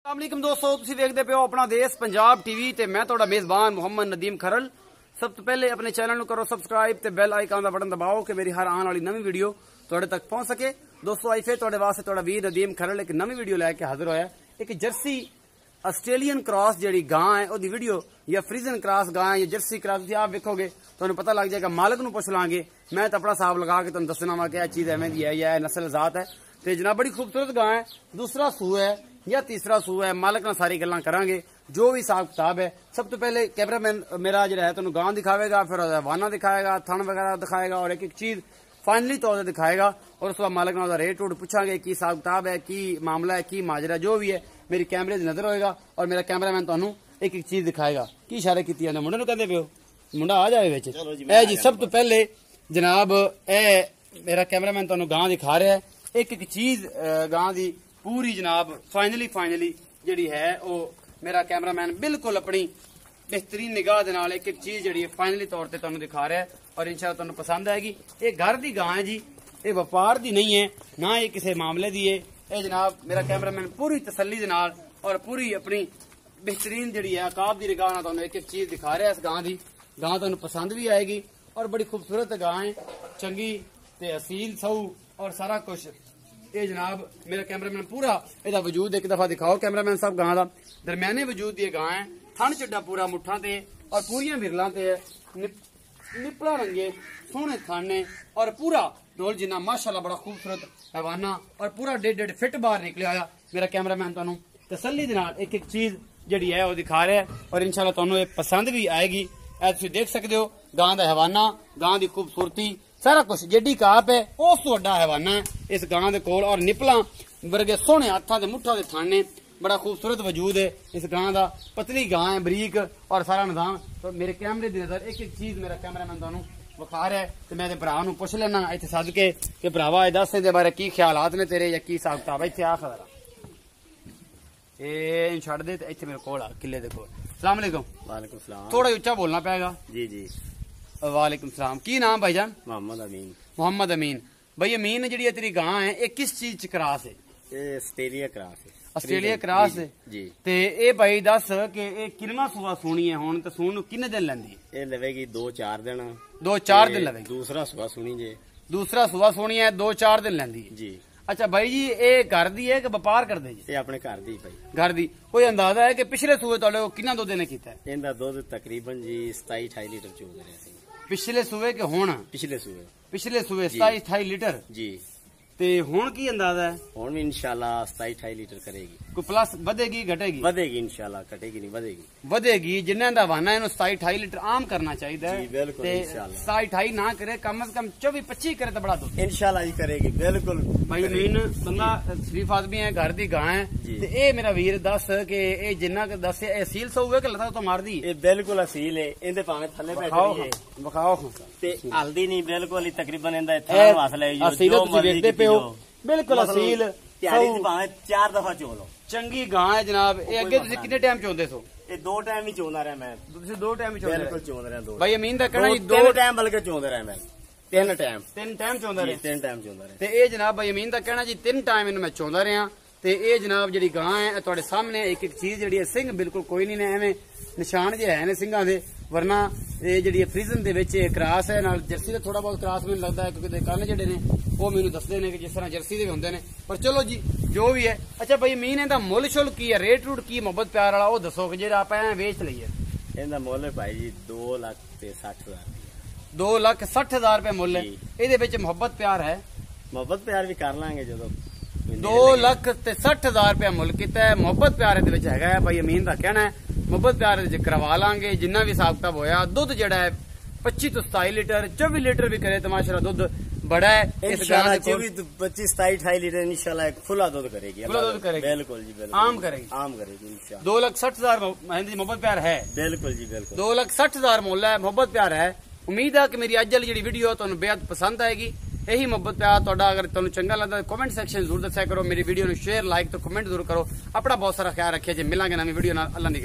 अस्सलामुअलैकुम दोस्तों, तुसीं देखदे पे हो अपना देश पंजाब टीवी ते मैं तुहाडा मेजबान मोहम्मद नदीम खरल। सब तो पहले अपने चैनल करो सबसक्राइब ते बेल आइकन का बटन दबाओ कि मेरी हर आने वाली नवी वीडियो तुहाडे तक पहुंच सके। दोस्तों आई फिर तुहाडे वास्ते तुहाडा वीर नदीम खरल एक नवी वीडियो लैके हाजिर होया। एक जर्सी आस्ट्रेलियन क्रॉस जी गां है ओदी वीडियो या फ्रीजन क्रॉस गां या जर्सी क्रॉस तुसीं आप वेखोगे तुहानू पता लग जाएगा। मालिक नू पुछ लांगे, मैं तो अपना हिसाब लगा के तुहानू दसना वा कि यह चीज एवें दी है या नस्ल जात है। तो जनाब बड़ी खूबसूरत गां है, दूसरा सूह है या तीसरा सूह है, मालिक नाल सारी गल्लां करांगे जो भी हिसाब किताब है। सब तो पहले कैमरामैन मेरा जो है तुहानू गां दिखावेगा, फिर हवाना दिखाएगा, थन वगैरह दिखाएगा और एक एक चीज फाइनली तौर पर दिखाएगा। और उस बाद मालिक नाल रेट रूट पूछांगे की हिसाब किताब है, की मामला है, की माजरा जो भी है मेरी कैमरे नजर होएगा और मेरा कैमरामैन तुहानू एक एक चीज दिखाएगा। की इशारे की मुंडे नू कहंदे पियो, मुंडा आ जाए विच ए जी। सब तो पहले जनाब ए मेरा कैमरामैन तुहानू गां दिखा रहा है, एक एक चीज गां दी पूरी जनाब फाइनली जिहड़ी है वो मेरा कैमरामैन बिल्कुल अपनी बेहतरीन निगाह दे नाल एक एक चीज जिहड़ी है फाइनली तौर पे तुहानू दिखा रहा है और इंशाअल्लाह तुहानू पसंद आएगी। ये घर दी गां है जी, ये व्यापार दी नहीं है ना ये किसी मामले दी है। ये जनाब मेरा कैमरामैन पूरी तसल्ली दे नाल और पूरी अपनी बेहतरीन जिहड़ी है अकाब दी निगाह नाल तुहानू एक एक चीज दिखा रहा है। इस गां दी गां तुहानू पसंद भी आएगी और बड़ी खूबसूरत गां है, चंगी ते असील सऊ और सारा कुछ। ये जनाब मेरा कैमरामैन पूरा एदा वजूद एक दफा दिखाओ कैमरामैन साहब गां दा दरम्याने वजूद ये गां है, थन चड्डा पूरा मुठा ते और पूरियां विरलां ते निपला रंगे सोहने थाने और पूरा डोल जिन्ना माशाल्लाह बड़ा खूबसूरत हैवाना और पूरा 1.5 फिट बाहर निकलिया आया। मेरा कैमरामैन तुहानू तसल्ली दे नाल एक एक चीज जिहड़ी है वो दिखा रहा है और इंशाल्लाह तुहानू ये पसंद भी आएगी। ऐ तुसीं देख सकते हो गां दा हैवाना, गां दी खूबसूरती सारा कुछ जेडी काप है उस तो वड्डा हैवाना है इस गां दे कोल और निपलां वर्गे सोहने हत्थां ते मुठा दे थाने बड़ा खूबसूरत वजूद है इस गां दा। पतली गां है, बरीक और सारा निजाम। तो मेरे कैमरे दी नजर एक एक चीज मेरा कैमरामैन तुहानू विखा रहा है। तो मैं भरा नू पुछ लेना इत्थे सद के कि भरावा दस इहदे बारे की ख्यालात ने तेरे या की हिसाब किताब है। इत्थे आ खरा ए छड़ दे ते इत्थे मेरे कोल आ किले दे कोल। अस्सलाम वालेकुम। वालेकुम सलाम। थोड़ा उच्चा बोलना पेगा। जी जी। वालेकुम सलाम। की नाम भाईजान? मोहम्मद अमीन। मोहम्मद अमीन। भाई अमीन जी तेरी गां है ये किस चीज च क्रॉस है? ये ऑस्ट्रेलिया क्रॉस है। ऑस्ट्रेलिया क्रॉस है जी। ते ए भाई दस कि ए किन्ना सुबह सुनी है हुन ते सुन नु किन्ने दिन लैंदी? ये लवेगी 2-4 दिन। 2-4 दिन लवेगी। दूसरा सुबह सुनी जे। दूसरा सुबह सुनी है 2-4 दिन लैंदी है जी। अच्छा भाई जी ये घर दी है कि व्यापार करदे जी? ये अपने घर दी भाई। घर दी। कोई अंदाजा है कि पिछले सूबे तुहाडे किन्ना दुध ने कीता है? इनदा दुध तकरीबन जी 27-28 लीटर चो रहा सी। पिछले सूबे के हुन? पिछले सूबे। पिछले सूबे 27-28 लीटर जी। ते हुन की अंदाजा है? हुन भी इंशाल्लाह 27-28 लीटर करेगी। कोई प्लस बढ़ेगी घटेगी? बढ़ेगी इंशाल्लाह, घटेगी नहीं बढ़ेगी। बढ़ेगी जिन्हें दा वाना है 27-28 लीटर आम करना चाहिए जी बिल्कुल इंशाल्लाह। 27-28 ना करे कम से कम 24-25 करे तो बड़ा दूध इंशाल्लाह जी करेगी बिल्कुल। भाई अमीन बंदा शरीफ आदमी है, घर दी गां है ते ए मेरा वीर दस के ए जिन्ना के दस ए सील सौ हुए कि लता तो मार दी? ये बिल्कुल असील है, इनदे भावे थल्ले बैठे है बखाओ ते हल्दी नहीं बिल्कुल ही तकरीबन इंदा इतना हासिल है असील तुसीं देखदे पे हो बिल्कुल असील त्यारी च भावे 4 दफा चोलो। चंगी गां है जनाब। ए अगे तुसीं कितने टाइम चोंदे सो? ये 2 टाइम ही चोंदा रहा मैं। तुसीं 2 टाइम ही चोंदे? बिल्कुल चोंद रहा 2। भाई अमीन दा कहना जी 2 टाइम बल्कि चोंद रहा मैं। 3 टाइम। 3 टाइम चोंदा रहे? 3 टाइम चोंदा रहा। ते ए जनाब भाई अमीन दा कहना जी 3 टाइम इन्हू मैं चोंदा रहा। ते ए जनाब जिहड़ी गां है तुहाडे सामने एक एक चीज जिहड़ी है सिंह बिल्कुल कोई नहीं ने एवें निशान जे है ने सिंघां दे, वरना ये जिहड़ी फ्रीजन दे विच क्रॉस है नाल जर्सी दा थोड़ा बहुत क्रॉस मैनूं लगदा है क्योंकि कंन जिहड़े ने वो मैनूं दसदे ने कि जिस तरह जर्सी दे भी हुंदे ने। पर चलो जी जो भी है। अच्छा भाई अमीन इहदा मुੱਲ शुल की है, रेट रूट की मोहब्बत प्यार वाला वो दसो कि जेड़ा आपां वेच लईए। इहदा मुੱਲ है भाई जी 2,60,000। 2,60,000 रुपए मुੱਲ है। ਇਹਦੇ ਵਿੱਚ मोहब्बत प्यार है? मोहब्बत प्यार भी कर लांगे ਜਦੋਂ 2,60,000 रुपया मुੱਲ ਕੀਤਾ है। मोहब्बत प्यार ਇਹਦੇ ਵਿੱਚ ਹੈਗਾ ਭਾਈ ਅਮੀਨ ਦਾ ਕਹਿਣਾ है मोहब्बत प्यार ਇਹਦੇ ਵਿੱਚ ਕਰਵਾ ਲਾਂਗੇ ਜਿੰਨਾ ਵੀ ਹਿਸਾਬ ਕਿਤਾਬ ਹੋਇਆ। ਦੁੱਧ ਜਿਹੜਾ ਹੈ 25 ਤੋਂ 27 ਲੀਟਰ 24 ਲੀਟਰ भी करे तो माशाल्लाह दुध बड़ा है इस गां दे कोल। 25-27-28 लीटर इंशाल्लाह एक खुला दूध करेगी। खुला दूध करेगी बिल्कुल जी बिल्कुल। आम करेगी? आम करेगी इंशाल्लाह। 2,60,000 मोहब्बत प्यार है? बिल्कुल जी बिल्कुल। 2,60,000 मुੱਲ है, मोहब्बत प्यार है। उम्मीद है कि मेरी अज वाली जी वीडियो तुहानू बेहद पसंद आएगी। यही मोहब्बत प्यार तुहाडा अगर तुहानू चंगा लगदा कमेंट सेक्शन जरूर दस्या करो। मेरी वीडियो नू शेयर लाइक तो कमेंट जरूर करो। अपना बहुत सारा ख्याल रखिए जी। मिलांगे नवी वीडियो नाल। अल्लाह दी